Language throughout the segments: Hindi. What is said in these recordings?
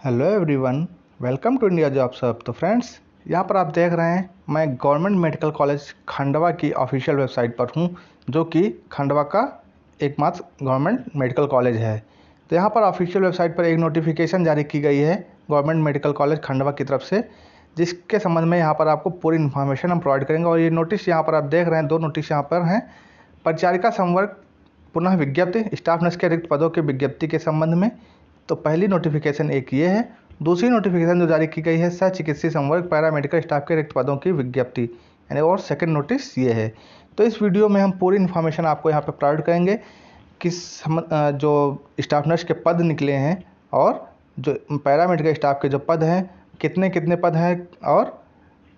Hello everyone, welcome to India jobs hub. तो फ्रेंड्स, यहाँ पर आप देख रहे हैं मैं गवर्नमेंट मेडिकल कॉलेज खंडवा की ऑफिशियल वेबसाइट पर हूँ, जो कि खंडवा का एकमात्र गवर्नमेंट मेडिकल कॉलेज है। तो यहाँ पर ऑफिशियल वेबसाइट पर एक नोटिफिकेशन जारी की गई है गवर्नमेंट मेडिकल कॉलेज खंडवा की तरफ से, जिसके संबंध में यहाँ पर आपको पूरी इन्फॉर्मेशन हम प्रोवाइड करेंगे। और ये नोटिस यहाँ पर आप देख रहे हैं, दो नोटिस यहाँ पर हैं। परिचारिका संवर्ग पुनः विज्ञप्ति, स्टाफ नर्स के रिक्त पदों की विज्ञप्ति के संबंध में। तो पहली नोटिफिकेशन एक ये है। दूसरी नोटिफिकेशन जो जारी की गई है सह चिकित्सीय संवर्ग पैरामेडिकल स्टाफ के रिक्त पदों की विज्ञप्ति, यानी और सेकंड नोटिस ये है। तो इस वीडियो में हम पूरी इन्फॉर्मेशन आपको यहाँ पे प्रोवाइड करेंगे, जो स्टाफ नर्स के पद निकले हैं और जो पैरामेडिकल स्टाफ के जो पद हैं, कितने कितने पद हैं, और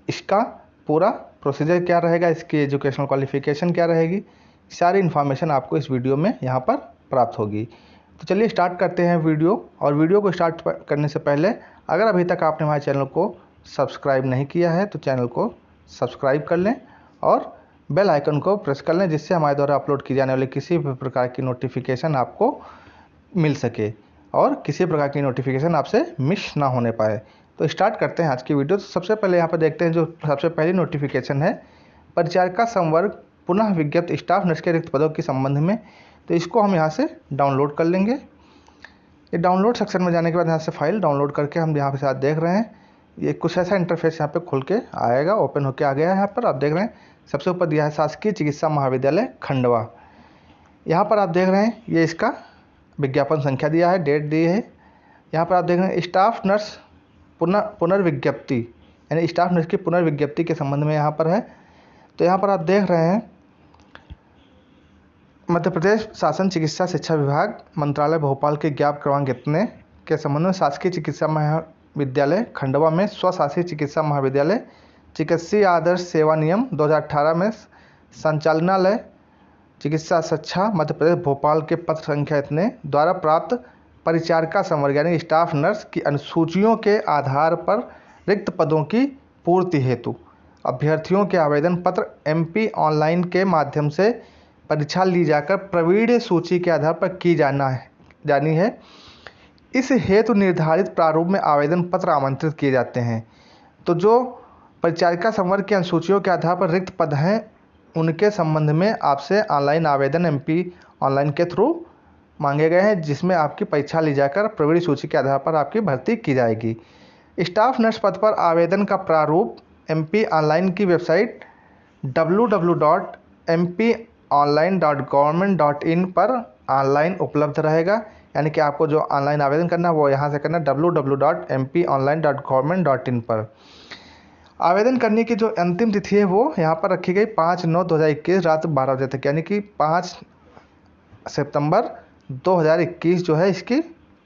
इसका पूरा प्रोसीजर क्या रहेगा, इसकी एजुकेशनल क्वालिफिकेशन क्या रहेगी, सारी इन्फॉर्मेशन आपको इस वीडियो में यहाँ पर प्राप्त होगी। तो चलिए स्टार्ट करते हैं वीडियो। और वीडियो को स्टार्ट करने से पहले अगर अभी तक आपने हमारे चैनल को सब्सक्राइब नहीं किया है तो चैनल को सब्सक्राइब कर लें और बेल आइकन को प्रेस कर लें, जिससे हमारे द्वारा अपलोड की जाने वाली किसी भी प्रकार की नोटिफिकेशन आपको मिल सके और किसी प्रकार की नोटिफिकेशन आपसे मिस ना होने पाए। तो स्टार्ट करते हैं आज की वीडियो। तो सबसे पहले यहाँ पर देखते हैं जो सबसे पहली नोटिफिकेशन है परिचारिका संवर्ग पुनः विज्ञप्ति स्टाफ नर्स के रिक्त पदों के संबंध में। तो इसको हम यहाँ से डाउनलोड कर लेंगे। ये डाउनलोड सेक्शन में जाने के बाद यहाँ से फाइल डाउनलोड करके हम यहाँ पे साथ देख रहे हैं, ये कुछ ऐसा इंटरफेस यहाँ पे खुल के आएगा, ओपन होके आ गया है। यहाँ पर आप देख रहे हैं सबसे ऊपर दिया है शासकीय चिकित्सा महाविद्यालय खंडवा। यहाँ पर आप देख रहे हैं ये इसका विज्ञापन संख्या दिया है, डेट दी है। यहाँ पर आप देख रहे हैं स्टाफ नर्स पुनर्विज्ञप्ति, यानी स्टाफ नर्स की पुनर्विज्ञप्ति के संबंध में यहाँ पर है। तो यहाँ पर आप देख रहे हैं मध्य प्रदेश शासन चिकित्सा शिक्षा विभाग मंत्रालय भोपाल के ज्ञापन क्रमांक इतने के संबंध में शासकीय चिकित्सा महाविद्यालय खंडवा में स्वशासी चिकित्सा महाविद्यालय चिकित्सीय आदर्श सेवा नियम 2018 में संचालनालय चिकित्सा शिक्षा मध्य प्रदेश भोपाल के पत्र संख्या इतने द्वारा प्राप्त परिचारिका संवर्ग यानी स्टाफ नर्स की अनुसूचियों के आधार पर रिक्त पदों की पूर्ति हेतु अभ्यर्थियों के आवेदन पत्र MP ऑनलाइन के माध्यम से परीक्षा ली जाकर प्रवीण सूची के आधार पर की जानी है। इस हेतु निर्धारित प्रारूप में आवेदन पत्र आमंत्रित किए जाते हैं। तो जो परिचारिका संवर्ग की अनुसूचियों के आधार पर रिक्त पद हैं, उनके संबंध में आपसे ऑनलाइन आवेदन MP ऑनलाइन के थ्रू मांगे गए हैं, जिसमें आपकी परीक्षा ली जाकर प्रवीण सूची के आधार पर आपकी भर्ती की जाएगी। स्टाफ नर्स पद पर आवेदन का प्रारूप MP ऑनलाइन की वेबसाइट www.mponline.government.in पर ऑनलाइन उपलब्ध रहेगा। यानी कि आपको जो ऑनलाइन आवेदन करना है वो यहाँ से करना है www.mponline.government.in पर। आवेदन करने की जो अंतिम तिथि है वो यहाँ पर रखी गई 5/9/2021 रात 12 बजे तक, यानी कि 5 सितंबर 2021 जो है इसकी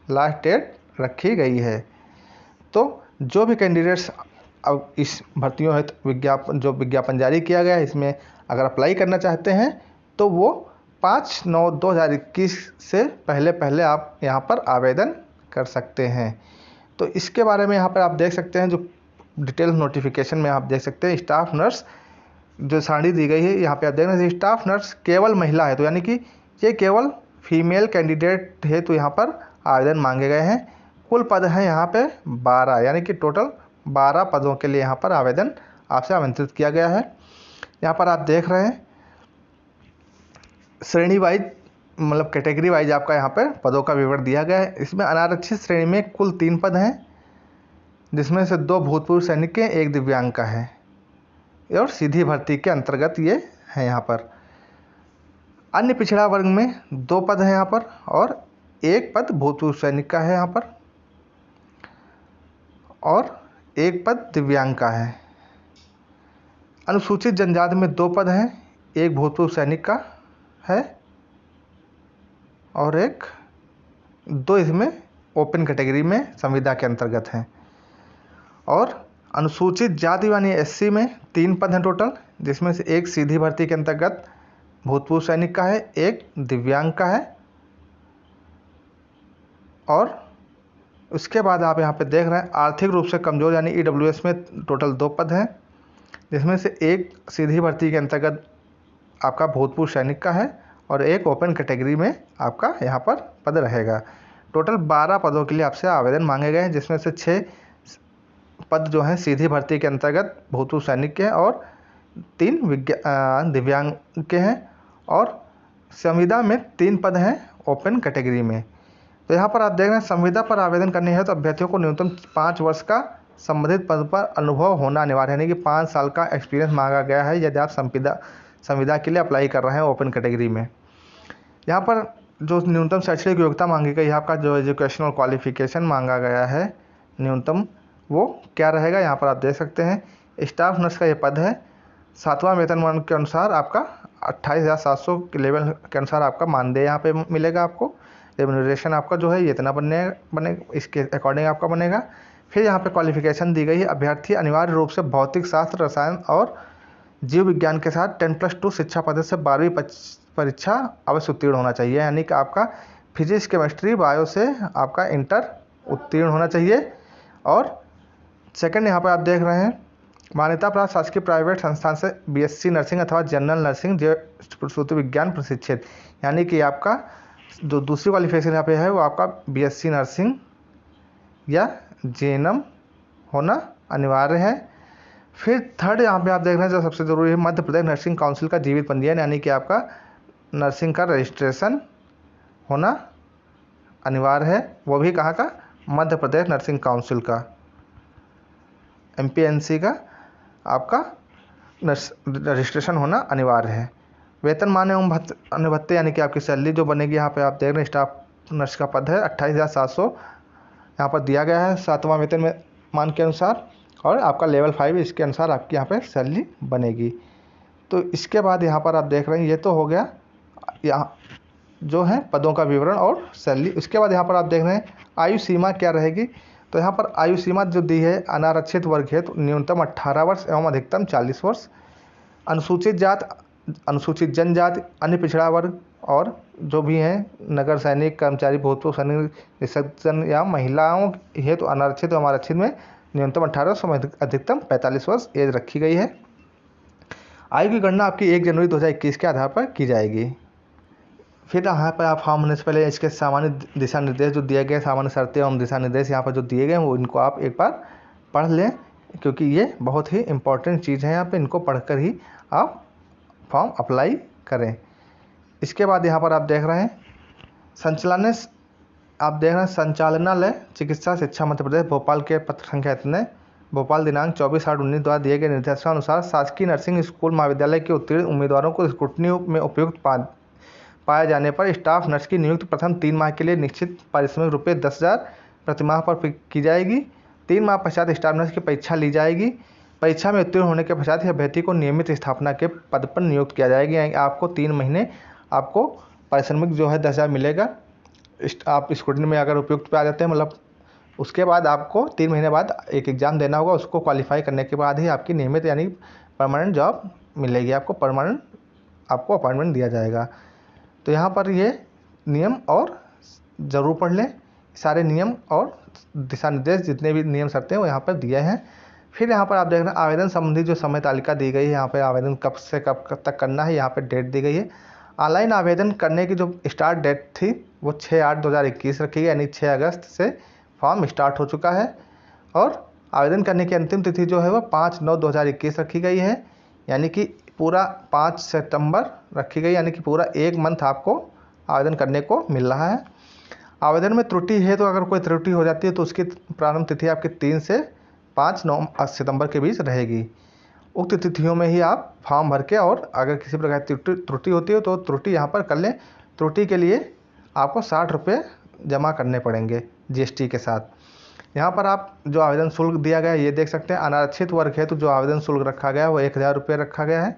लास्ट डेट रखी गई है। तो जो भी कैंडिडेट्स अब इस भर्तियों है विज्ञापन जारी किया गया है, इसमें अगर अप्लाई करना चाहते हैं तो वो 5/9/2021 से पहले आप यहाँ पर आवेदन कर सकते हैं। तो इसके बारे में यहाँ पर आप देख सकते हैं, जो डिटेल नोटिफिकेशन में आप देख सकते हैं स्टाफ नर्स जो सारणी दी गई है, यहाँ पे आप देख रहे हैं स्टाफ नर्स केवल महिला है, तो यानी कि ये केवल फीमेल कैंडिडेट है। तो यहाँ पर आवेदन मांगे गए हैं। कुल पद हैं यहाँ पे 12, यानी कि टोटल 12 पदों के लिए यहाँ पर आवेदन आपसे आमंत्रित किया गया है। यहाँ पर आप देख रहे हैं श्रेणी वाइज, मतलब कैटेगरी वाइज आपका यहाँ पर पदों का विवरण दिया गया है। इसमें अनारक्षित श्रेणी में कुल 3 पद हैं, जिसमें से 2 भूतपूर्व सैनिक के, 1 दिव्यांग का है, और सीधी भर्ती के अंतर्गत ये है। यहाँ पर अन्य पिछड़ा वर्ग में 2 पद हैं यहाँ पर, और 1 पद भूतपूर्व सैनिक का है यहाँ पर, और 1 पद दिव्यांग का है। अनुसूचित जनजाति में 2 पद हैं, 1 भूतपूर्व सैनिक का है और 2 इसमें ओपन कैटेगरी में संविदा के अंतर्गत हैं। और अनुसूचित जाति यानी SC में 3 पद हैं टोटल, जिसमें से 1 सीधी भर्ती के अंतर्गत भूतपूर्व सैनिक का है, 1 दिव्यांग का है। और उसके बाद आप यहाँ पे देख रहे हैं आर्थिक रूप से कमज़ोर यानी EWS में टोटल 2 पद हैं, जिसमें से 1 सीधी भर्ती के अंतर्गत आपका भूतपूर्व सैनिक का है और 1 ओपन कैटेगरी में आपका यहाँ पर पद रहेगा। टोटल 12 पदों के लिए आपसे आवेदन मांगे गए हैं, जिसमें से 6 पद जो हैं सीधी भर्ती के अंतर्गत भूतपूर्व सैनिक के हैं और 3 दिव्यांग के हैं, और संविदा में 3 पद हैं ओपन कैटेगरी में। तो यहाँ पर आप देख रहे हैं संविदा पर आवेदन करनी है तो अभ्यर्थियों को न्यूनतम 5 वर्ष का संबंधित पद पर अनुभव होना अनिवार्य है, यानी कि 5 साल का एक्सपीरियंस मांगा गया है यदि आप संविदा के लिए अप्लाई कर रहे हैं ओपन कैटेगरी में। यहाँ पर जो न्यूनतम शैक्षणिक योग्यता मांगी गई है, आपका जो एजुकेशनल क्वालिफिकेशन मांगा गया है न्यूनतम, वो क्या रहेगा यहाँ पर आप देख सकते हैं। स्टाफ नर्स का ये पद है, 7वां वेतनमान के अनुसार आपका 28,700 के लेवल के अनुसार आपका मानदेय यहाँ पे मिलेगा आपको। रेम्यूनरेशन आपका जो है ये इतना बने इसके अकॉर्डिंग आपका बनेगा। फिर यहाँ पे क्वालिफिकेशन दी गई है, अभ्यर्थी अनिवार्य रूप से भौतिक शास्त्र, रसायन और जीव विज्ञान के साथ 10+2 शिक्षा पद्धति से 12वीं परीक्षा अवश्य उत्तीर्ण होना चाहिए, यानी कि आपका फिजिक्स, केमिस्ट्री, बायो से आपका इंटर उत्तीर्ण होना चाहिए। और सेकंड यहाँ पर आप देख रहे हैं मान्यता प्राप्त शासकीय प्राइवेट संस्थान से BSc नर्सिंग अथवा जनरल नर्सिंग प्रसूति विज्ञान प्रशिक्षित, यानी कि आपका जो दूसरी क्वालिफिकेशन यहाँ पे है वो आपका BSc नर्सिंग या JNM होना अनिवार्य है। फिर थर्ड यहाँ पे आप देख रहे हैं जो सबसे ज़रूरी है, मध्य प्रदेश नर्सिंग काउंसिल का जीवित पंजीयन, यानी कि आपका नर्सिंग का रजिस्ट्रेशन होना अनिवार्य है, वो भी कहाँ का, मध्य प्रदेश नर्सिंग काउंसिल का, MPNC का आपका रजिस्ट्रेशन होना अनिवार्य है। वेतनमान एवं अनुभत्ते यानी कि आपकी सैलरी जो बनेगी, यहाँ पे आप देख रहे हैं स्टाफ नर्स का पद है 28,700 यहाँ पर दिया गया है 7वां वेतन मान के अनुसार, और आपका लेवल 5 इसके अनुसार आपकी यहाँ पे सैलरी बनेगी। तो इसके बाद यहाँ पर आप देख रहे हैं ये तो हो गया यहाँ जो है पदों का विवरण और सैलरी। उसके बाद यहाँ पर आप देख रहे हैं आयु सीमा क्या रहेगी। तो यहाँ पर आयु सीमा जो दी है, अनारक्षित वर्ग है तो न्यूनतम 18 वर्ष एवं अधिकतम 40 वर्ष, अनुसूचित जात, अनुसूचित जनजाति, अन्य पिछड़ा वर्ग और जो भी हैं नगर सैनिक, कर्मचारी, भूतपूर्व सैनिक, निःशक्तजन या महिलाओं हेतु तो अनारक्षित एवं आरक्षित में न्यूनतम 18 वर्ष, अधिकतम 45 वर्ष एज रखी गई है। आयु की गणना आपकी 1 जनवरी 2021 के आधार पर की जाएगी। फिर यहाँ पर आप फॉर्म भरने से पहले इसके सामान्य दिशा निर्देश जो दिए गए, सामान्य शर्तें एवं दिशा निर्देश यहाँ पर जो दिए गए हैं वो इनको आप एक बार पढ़ लें, क्योंकि ये बहुत ही इम्पोर्टेंट चीज़ है। यहाँ पे इनको पढ़कर ही आप फॉर्म अप्लाई करें। इसके बाद यहाँ पर आप देख रहे हैं संचालनालय चिकित्सा शिक्षा मध्य प्रदेश भोपाल के पत्र संख्या इतने, भोपाल दिनांक 24/8/19 द्वारा दिए गए निर्देशानुसार शासकीय नर्सिंग स्कूल महाविद्यालय के उत्तीर्ण उम्मीदवारों को स्क्रूटनी में उपयुक्त पाए जाने पर स्टाफ नर्स की नियुक्ति प्रथम 3 माह के लिए निश्चित पारिश्रमिक रुपये 10,000 प्रति माह पर की जाएगी। 3 माह पश्चात स्टाफ नर्स की परीक्षा ली जाएगी। परीक्षा में उत्तीर्ण होने के पश्चात ही अभ्यर्थी को नियमित स्थापना के पद पर नियुक्त किया जाएगा। आपको 3 महीने आपको पारिश्रमिक जो है 10,000 मिलेगा। आप स्क्रूटनी में अगर उपयुक्त पे आ जाते हैं, मतलब उसके बाद आपको 3 महीने बाद एक एग्ज़ाम देना होगा, उसको क्वालिफाई करने के बाद ही आपकी नियमित यानी परमानेंट जॉब मिलेगी, आपको परमानेंट आपको अपॉइंटमेंट दिया जाएगा। तो यहाँ पर ये नियम और ज़रूर पढ़ लें, सारे नियम और दिशा निर्देश जितने भी नियम शर्तें हैं वो यहाँ पर दिए हैं। फिर यहाँ पर आप देख रहे हैं आवेदन संबंधी जो समय तालिका दी गई है, यहाँ पर आवेदन कब से कब तक करना है, यहाँ पर डेट दी गई है। ऑनलाइन आवेदन करने की जो स्टार्ट डेट थी वो 6/8/2021 रखी गई, यानी 6 अगस्त से फॉर्म स्टार्ट हो चुका है, और आवेदन करने की अंतिम तिथि जो है वो 5/9/2021 रखी गई है, यानी कि पूरा 5 सितंबर रखी गई, यानी कि पूरा 1 मंथ आपको आवेदन करने को मिल रहा है। आवेदन में त्रुटि है तो अगर कोई त्रुटि हो जाती है तो उसकी प्रारंभ तिथि आपकी 3 से 5 सितंबर के बीच रहेगी। उक्त तिथियों में ही आप फॉर्म भर के, और अगर किसी प्रकार की त्रुटि होती है तो त्रुटि यहाँ पर कर लें। त्रुटि के लिए आपको 60 रुपये जमा करने पड़ेंगे GST के साथ। यहाँ पर आप जो आवेदन शुल्क दिया गया है ये देख सकते हैं। अनारक्षित वर्ग है तो जो आवेदन शुल्क रखा गया है वो 1,000 रुपये रखा गया है।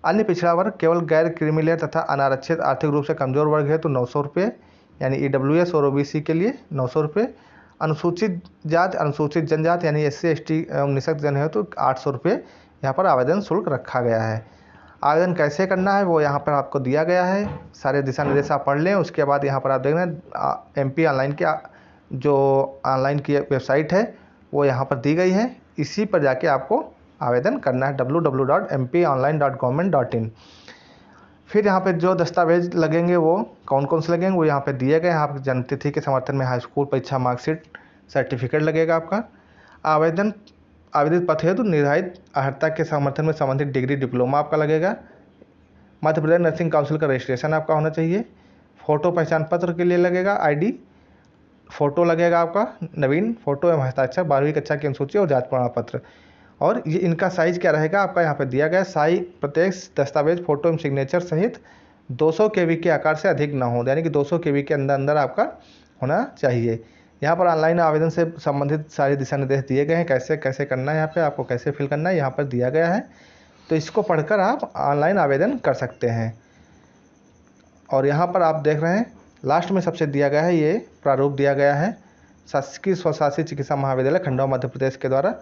अन्य पिछड़ा वर्ग केवल गैर क्रीमी तथा अनारक्षित आर्थिक रूप से कमजोर वर्ग है तो 900 रुपये, यानी EWS और OBC के लिए 900 रुपये। अनुसूचित जाति, अनुसूचित जनजाति यानी SC ST एवं निःशक्तजन है तो 800 रुपये यहाँ पर आवेदन शुल्क रखा गया है। आवेदन कैसे करना है वो यहाँ पर आपको दिया गया है, सारे दिशा निर्देश आप पढ़ लें। उसके बाद यहाँ पर आप देख रहे हैं MP ऑनलाइन की जो ऑनलाइन की वेबसाइट है वो यहाँ पर दी गई है, इसी पर जाके आपको आवेदन करना है www.mponline.government.in। फिर यहाँ पे जो दस्तावेज लगेंगे वो कौन कौन से लगेंगे वो यहाँ पे दिए गए हैं। आप जन्मतिथि के समर्थन में हाई स्कूल परीक्षा मार्कशीट सर्टिफिकेट लगेगा आपका। आवेदित पत्र हेतु निर्धारित अर्हता के समर्थन में संबंधित डिग्री डिप्लोमा आपका लगेगा। मध्य प्रदेश नर्सिंग काउंसिल का रजिस्ट्रेशन आपका होना चाहिए। फ़ोटो पहचान पत्र के लिए लगेगा आईडी, फ़ोटो लगेगा आपका नवीन फ़ोटो एवं हस्ताक्षर, 12वीं कक्षा की अनुसूची और जाति प्रमाण पत्र। और ये इनका साइज़ क्या रहेगा आपका यहाँ पर दिया गया साइज प्रत्येक दस्तावेज फ़ोटो एवं सिग्नेचर सहित 200 KB के आकार से अधिक ना हो, यानी कि 200 KB के अंदर अंदर आपका होना चाहिए। यहाँ पर ऑनलाइन आवेदन से संबंधित सारे दिशा निर्देश दिए गए हैं, कैसे कैसे करना है, यहाँ पे आपको कैसे फिल करना है यहाँ पर दिया गया है। तो इसको पढ़कर आप ऑनलाइन आवेदन कर सकते हैं। और यहाँ पर आप देख रहे हैं लास्ट में सबसे दिया गया है, ये प्रारूप दिया गया है शासकीय स्वशासी चिकित्सा महाविद्यालय खंडवा मध्य प्रदेश के द्वारा।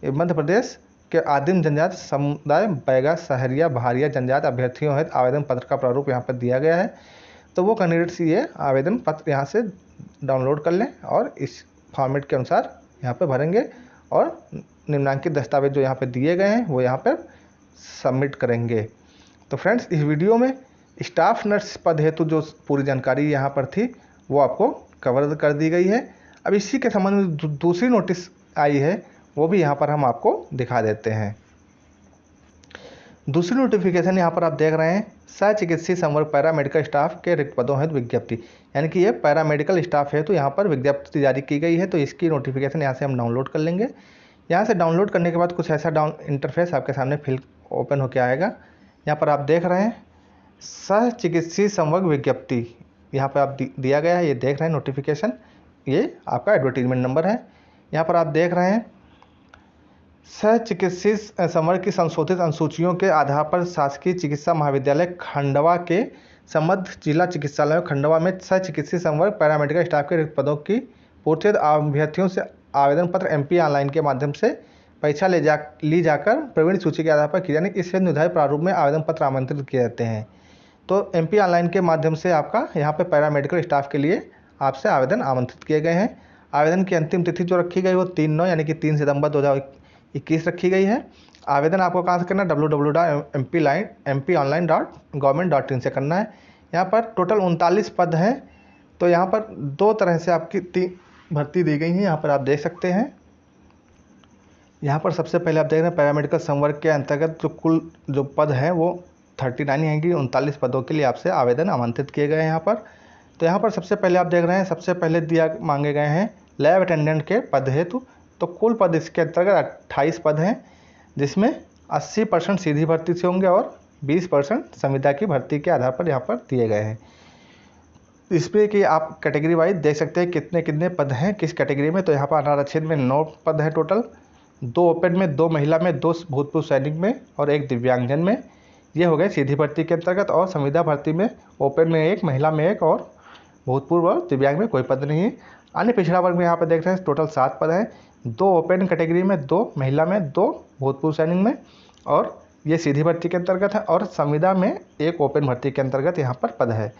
मध्य प्रदेश के आदिम जनजाति समुदाय बैगा सहरिया भारिया जनजाति अभ्यर्थियों हेतु आवेदन पत्र का प्रारूप यहाँ पर दिया गया है। तो वो कैंडिडेट्स ये आवेदन पत्र यहाँ से डाउनलोड कर लें और इस फॉर्मेट के अनुसार यहाँ पे भरेंगे और निम्नांकित दस्तावेज जो यहाँ पे दिए गए हैं वो यहाँ पर सबमिट करेंगे। तो फ्रेंड्स, इस वीडियो में स्टाफ नर्स पद हेतु जो पूरी जानकारी यहाँ पर थी वो आपको कवर कर दी गई है। अब इसी के संबंध में दूसरी नोटिस आई है वो भी यहाँ पर हम आपको दिखा देते हैं। दूसरी नोटिफिकेशन यहाँ पर आप देख रहे हैं सह चिकित्सीय संवर्ग पैरामेडिकल स्टाफ के रिक्त पदों हेतु विज्ञप्ति, यानी कि ये पैरामेडिकल स्टाफ है तो यहाँ पर विज्ञप्ति जारी की गई है। तो इसकी नोटिफिकेशन यहाँ से हम डाउनलोड कर लेंगे। यहाँ से डाउनलोड करने के बाद कुछ ऐसा इंटरफेस आपके सामने ओपन होकर आएगा। यहाँ पर आप देख रहे हैं सह चिकित्सीय संवर्ग विज्ञप्ति यहाँ पर आप दिया गया है, ये देख रहे हैं नोटिफिकेशन, ये आपका एडवर्टीजमेंट नंबर है। यहाँ पर आप देख रहे हैं सह चिकित्सीय संवर्ग की संशोधित अनुसूचियों के आधार पर शासकीय चिकित्सा महाविद्यालय खंडवा के संबद्ध जिला चिकित्सालयों खंडवा में सह चिकित्सीय संवर्ग पैरामेडिकल स्टाफ के रिक्त पदों की पूर्ति अभ्यर्थियों से आवेदन पत्र MP ऑनलाइन के माध्यम से परीक्षा ली जाकर प्रवीण सूची के आधार पर की जाने इससे निर्धारित प्रारूप में आवेदन पत्र आमंत्रित किए जाते हैं। तो MP ऑनलाइन के माध्यम से आपका यहाँ पे पैरामेडिकल स्टाफ के लिए आपसे आवेदन आमंत्रित किए गए हैं। आवेदन की अंतिम तिथि जो रखी गई वो 3/9 यानी कि 3 सितंबर 2021 रखी गई है। आवेदन आपको कहाँ से करना है, www.mponline.government.in से करना है। यहाँ पर टोटल 39 पद हैं। तो यहाँ पर दो तरह से आपकी भर्ती दी गई है, यहाँ पर आप देख सकते हैं। यहाँ पर सबसे पहले आप देख रहे हैं पैरामेडिकल संवर्ग के अंतर्गत जो कुल जो पद हैं वो 39 हैं कि 39 पदों के लिए आपसे आवेदन आमंत्रित किए गए हैं यहाँ पर। तो यहाँ पर सबसे पहले आप देख रहे हैं सबसे पहले मांगे गए हैं लैब अटेंडेंट के पद हेतु। तो कुल पद इसके अंतर्गत 28 पद हैं, जिसमें 80% सीधी भर्ती से होंगे और 20% संविदा की भर्ती के आधार पर यहाँ पर दिए गए हैं। इसमें कि आप कैटेगरी वाइज देख सकते हैं कितने कितने पद हैं किस कैटेगरी में। तो यहाँ पर अनारक्षित में 9 पद हैं टोटल, 2 ओपन में, 2 महिला में, 2 भूतपूर्व सैनिक में और 1 दिव्यांगजन में। ये हो गए सीधी भर्ती के अंतर्गत। और संविदा भर्ती में ओपन में 1, महिला में 1 और भूतपूर्व और दिव्यांग में कोई पद नहीं है। अन्य पिछड़ा वर्ग में यहाँ पर देख रहे हैं टोटल 7 पद हैं, 2 ओपन कैटेगरी में, 2 महिला में, 2 भूतपूर्व सैनिक में और ये सीधी भर्ती के अंतर्गत है। और संविदा में 1 ओपन भर्ती के अंतर्गत यहाँ पर पद है।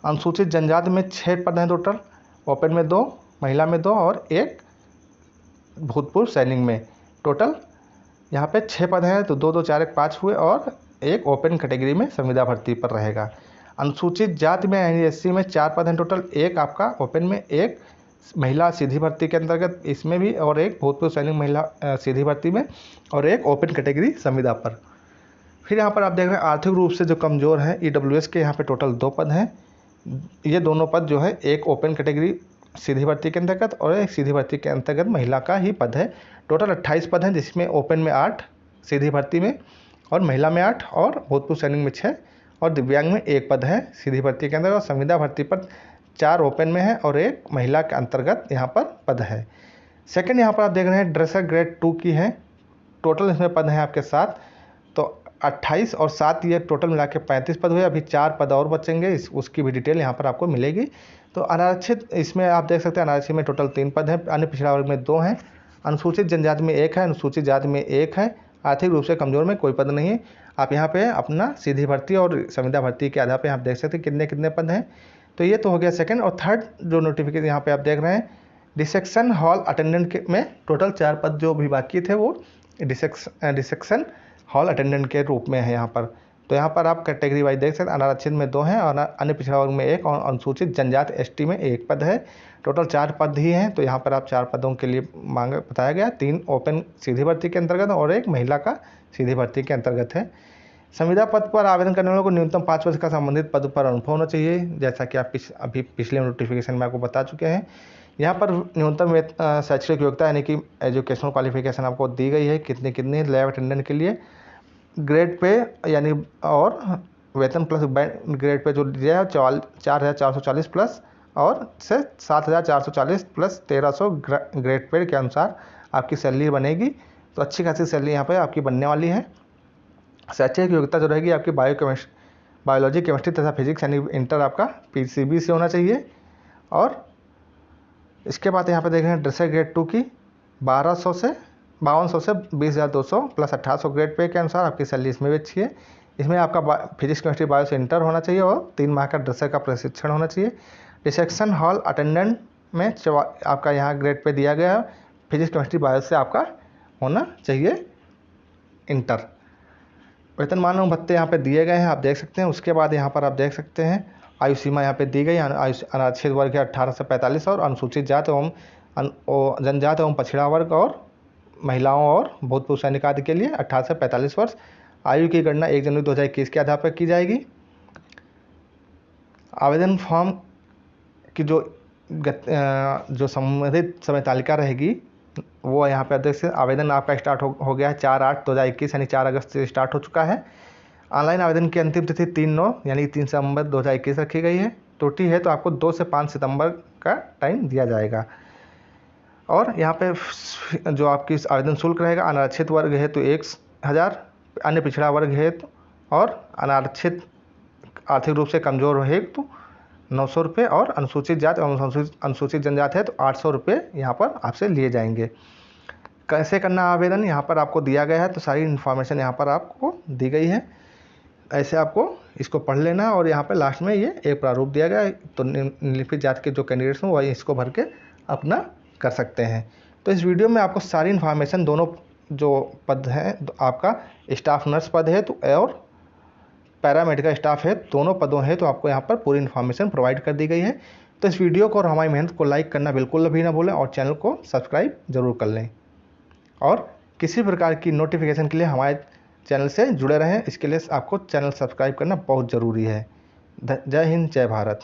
अनुसूचित जनजाति में 6 पद हैं टोटल, ओपन में 2, महिला में 2 और 1 भूतपूर्व सैनिक में। टोटल यहाँ पे 6 पद हैं, तो 2 2 4 1 5 हुए और 1 ओपन कैटेगरी में संविदा भर्ती पर रहेगा। अनुसूचित जाति में SC में 4 पद हैं टोटल, 1 आपका ओपन में, 1 महिला सीधी भर्ती के अंतर्गत इसमें भी और 1 भूतपूर्व सैनिक महिला सीधी भर्ती में और 1 ओपन कैटेगरी संविदा पर। फिर यहाँ पर आप देख रहे हैं आर्थिक रूप से जो कमज़ोर हैं EWS के यहाँ पे टोटल 2 पद हैं। ये दोनों पद जो है 1 ओपन कैटेगरी सीधी भर्ती के अंतर्गत और 1 सीधी भर्ती के अंतर्गत महिला का ही पद है। टोटल 28 पद हैं, जिसमें ओपन में 8 सीधी भर्ती में और महिला में 8 और भूतपूर्व सैनिक में 6 और दिव्यांग में 1 पद है सीधी भर्ती के अंदर। और संविदा भर्ती पर 4 ओपन में है और 1 महिला के अंतर्गत यहाँ पर पद है। सेकंड यहाँ पर आप देख रहे हैं ड्रेसर ग्रेड 2 की है, टोटल इसमें पद हैं आपके 7। तो 28 और 7 ये टोटल मिला के 35 पद हुए। अभी 4 पद और बचेंगे, उसकी भी डिटेल यहाँ पर आपको मिलेगी। तो अनारक्षित इसमें आप देख सकते हैं अनारक्षित में टोटल 3 पद हैं, अन्य पिछड़ा वर्ग में 2 हैं, अनुसूचित जनजाति में 1 है, अनुसूचित जाति में 1 है, आर्थिक रूप से कमजोर में कोई पद नहीं है। आप यहाँ पे अपना सीधी भर्ती और संविदा भर्ती के आधार पर आप देख सकते हैं कितने कितने पद हैं। तो ये तो हो गया सेकंड। और थर्ड जो नोटिफिकेशन यहाँ पे आप देख रहे हैं डिसेक्शन हॉल अटेंडेंट में टोटल 4 पद जो भी बाकी थे वो डिसेक्शन हॉल अटेंडेंट के रूप में है यहाँ पर। तो यहाँ पर आप कैटेगरी वाइज देख सकते हैं, अनारक्षित में 2 हैं और अन्य पिछड़ा वर्ग में 1 और अनुसूचित जनजाति एसटी में 1 पद है। टोटल 4 पद ही हैं। तो यहाँ पर आप 4 पदों के लिए मांग बताया गया, 3 ओपन सीधी भर्ती के अंतर्गत और 1 महिला का सीधी भर्ती के अंतर्गत है। संविदा पद पर आवेदन करने वालों को न्यूनतम 5 वर्ष का संबंधित पद पर अनुभव होना चाहिए, जैसा कि आप अभी पिछले नोटिफिकेशन में आपको बता चुके हैं। यहाँ पर न्यूनतम शैक्षणिक योग्यता यानी कि एजुकेशनल क्वालिफिकेशन आपको दी गई है, कितनी लैब अटेंडेंट के लिए ग्रेड पे यानी और वेतन प्लस ग्रेड पे जो दिया है 4,440 प्लस और से 7,440 प्लस 1,300 ग्रेड पे के अनुसार आपकी सैलरी बनेगी। तो अच्छी खासी सैलरी यहाँ पे आपकी बनने वाली है। शैक्षणिक योग्यता जो रहेगी आपकी बायोलॉजी, केमिस्ट्री तथा फिजिक्स यानी इंटर आपका पीसीबी से होना चाहिए। और इसके बाद यहाँ पे देख रहे हैं ड्रेसर ग्रेड 2 की 5200 से 20,200 प्लस 1,800 ग्रेड पे के अनुसार आपकी सैलरी इसमें भी अच्छी है। इसमें आपका फिजिक्स केमिस्ट्री बायो से इंटर होना चाहिए और 3 माह का ड्रेसर का प्रशिक्षण होना चाहिए। रिसेप्शन हॉल अटेंडेंट में आपका यहाँ ग्रेड पे दिया गया है, फिजिक्स केमिस्ट्री बायो से आपका होना चाहिए इंटर। वेतनमान एवं भत्ते यहाँ पे दिए गए हैं, आप देख सकते हैं। उसके बाद यहाँ पर आप देख सकते हैं आयु सीमा यहाँ पे दी गई, अनारक्षित वर्ग है 18 से 45 और अनुसूचित जाति एवं जनजाति एवं पछड़ा वर्ग और महिलाओं और भूतपूर्व सैनिक आदि के लिए 18 से 45 वर्ष। आयु की गणना 1 जनवरी 2021 के आधार पर की जाएगी। आवेदन फॉर्म की जो संबंधित समय तालिका रहेगी वो यहाँ पे देख सकते हैं। आवेदन आपका स्टार्ट हो गया है 4/8/2021 यानी 4 अगस्त से स्टार्ट हो चुका है। ऑनलाइन आवेदन की अंतिम तिथि 3/9 यानी 3 सितंबर 2021 रखी गई है। त्रुटि है तो आपको 2 से 5 सितंबर का टाइम दिया जाएगा। और यहाँ पे जो आपकी आवेदन शुल्क रहेगा, अनारक्षित वर्ग है तो 1,000, अन्य पिछड़ा वर्ग है तो और अनारक्षित आर्थिक रूप से कमजोर है तो 900 रुपये और अनुसूचित जाति एवं अनुसूचित जनजाति है तो 800 रुपये यहाँ पर आपसे लिए जाएंगे। कैसे करना आवेदन यहाँ पर आपको दिया गया है, तो सारी इन्फॉर्मेशन यहाँ पर आपको दी गई है। ऐसे आपको इसको पढ़ लेना और यहाँ पर लास्ट में ये एक प्रारूप दिया गया है, तो निम्नलिखित जाति के जो कैंडिडेट्स हैं वही इसको भर के अपना कर सकते हैं। तो इस वीडियो में आपको सारी इन्फॉर्मेशन, दोनों जो पद हैं आपका स्टाफ नर्स पद है तो और पैरामेडिकल स्टाफ है, दोनों पदों है तो आपको यहाँ पर पूरी इन्फॉर्मेशन प्रोवाइड कर दी गई है। तो इस वीडियो को और हमारी मेहनत को लाइक करना बिल्कुल भी ना भूलें और चैनल को सब्सक्राइब जरूर कर लें और किसी प्रकार की नोटिफिकेशन के लिए हमारे चैनल से जुड़े रहें। इसके लिए आपको चैनल सब्सक्राइब करना बहुत ज़रूरी है। जय हिंद, जय भारत।